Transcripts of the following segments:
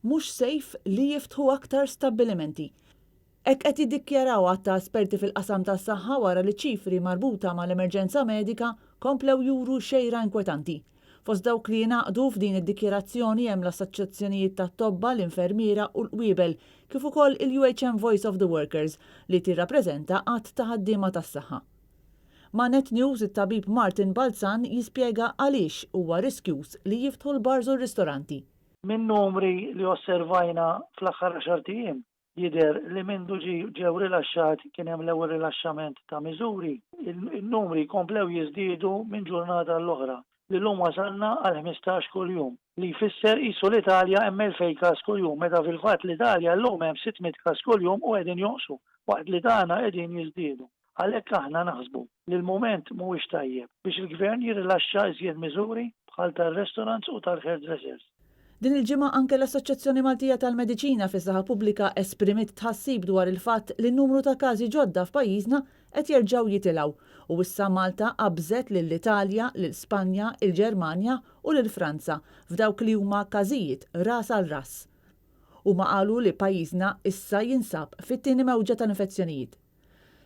mhux sejf li jiftħu aktar stabbilimenti. Hekk qed jiddikjaraw għatta esperti fil-qasam tas-saħħa wara li ċifri marbuta mal-emerġenza medika komplew juru xejra inkwetanti. Fost dawk li jingħaqdu f'din id-dikjarazzjoni hemm l-assoċjazzjonijiet tat-tobba, l-infermiera u l-qwiebel, kif ukoll il-UHM Voice of the Workers li tirrappreżenta qatt ta' ħaddiema tas-saħħa. Ma' Net News it-tabib Martin Balzan jispjega għaliex huwa riskjuż li jiftħu l-bars u r-ristoranti. Min numri li osservajna fl-aħħar 10 ijiem jidher li mindu ġew rilaxxati kien hemm l-ewwel rilaxxament ta' miżuri, il-numri komplew jiżdiedu minn ġurnata l-oħra li llum wasalna għal 15 kuljum li jfisser qisu l-Italja hemm 2000 każ kuljum meta fil-fatt l-Italja llum hemm 600 każ kuljum u qegħdin jonqsu waqt li tagħna qegħdin jiżdiedu. Għalhekk aħna naħsbu li l-mument mhuwiex tajjeb biex il-Gvern jirrilaxxa iżjed miżuri bħal tar-restaurants u tal-hairdressers. Din il-ġimgħa anke l-Assoċjazzjoni Maltija tal-Mediċina fis-saħħa pubblika esprimit tħassib dwar il-fatt li n-numru ta' każi ġodda f'pajjiżna qed jerġgħu jitilgħu u issa Malta qabżet lill-Italja, lill-Spanja, il-Ġermanja u lill-Franza f'dawk li huma każijiet ras għal ras. Huma qalu li pajjiżna issa jinsab fit-tieni mewġa tal-infezzjonijiet.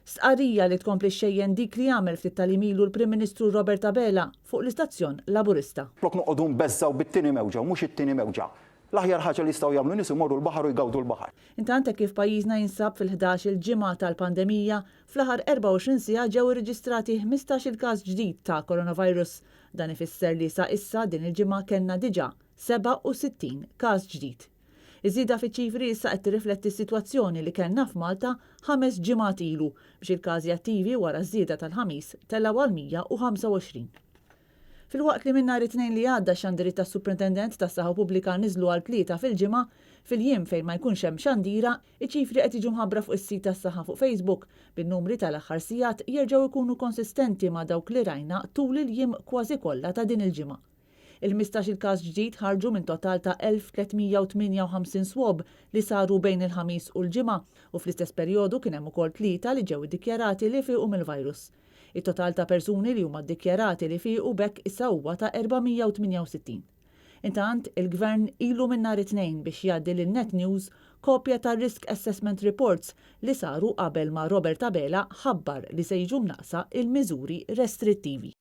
Stqarrija li tkompli xejjen dik li għamel ftit tal-imilu l-Prim Ministru Robert Abela fuq l-istazzjon Laburista. Flok noqogħdu nbeżżaw bit-tieni mewġa, mhux it-tieni mewġa. L-aħjar ħaġa li jistgħu jagħmlu nies imorru l-baħar u jgawdu l-baħar. Intant kif pajjiżna jinsab fil-11 il-ġimgħa tal-pandemija, fl-aħħar 24 siegħa ġew irreġistrati 15 il-każ ġdid ta' coronavirus. Dan ifisser li sa issa din il-ġimgħa kellna diġà 67 każ ġdid. Iż-żieda fiċ-ċifri issa qed tirrifletti s-sitwazzjoni li kellna f'Malta 5 ġimgħat ilu biex il-każi attivi wara ż-żieda tal-ħamis telgħu għal 125. Fil-waqt li minn nhar it-tnejn li għadda xandiri tas-Superintendent tas-Saħħa Pubblika niżlu għal 3 fil-ġimgħa, fil-jiem fejn ma jkunx hemm xandira, iċ-ċifri qed jiġu mħabbra fuq is-sit tas-saħħa fuq Facebook bin-numri tal-aħħar sigħat jerġgħu jkunu konsistenti ma' dawk li rajna tul il-jiem kważi kollha ta' din il-ġimgħa. Il-15 il-każ ġdid ħarġu minn total ta' 1358 swab li saru bejn il-ħamis u l-ġimgħa u fl-istess perjodu kien hemm ukoll 3 li ġew iddikjarati li fiequ mill-virus. Il-total ta' persuni li huma ddikjarati li fiequ bekk issa huwa ta' 468. Intant, il-Gvern ilu minn nhar it-tnejn biex jgħaddi lin-Net News kopja ta' Risk Assessment Reports li saru qabel ma' Robert Abela ħabbar li se jiġu mnaqsa il-miżuri restrittivi.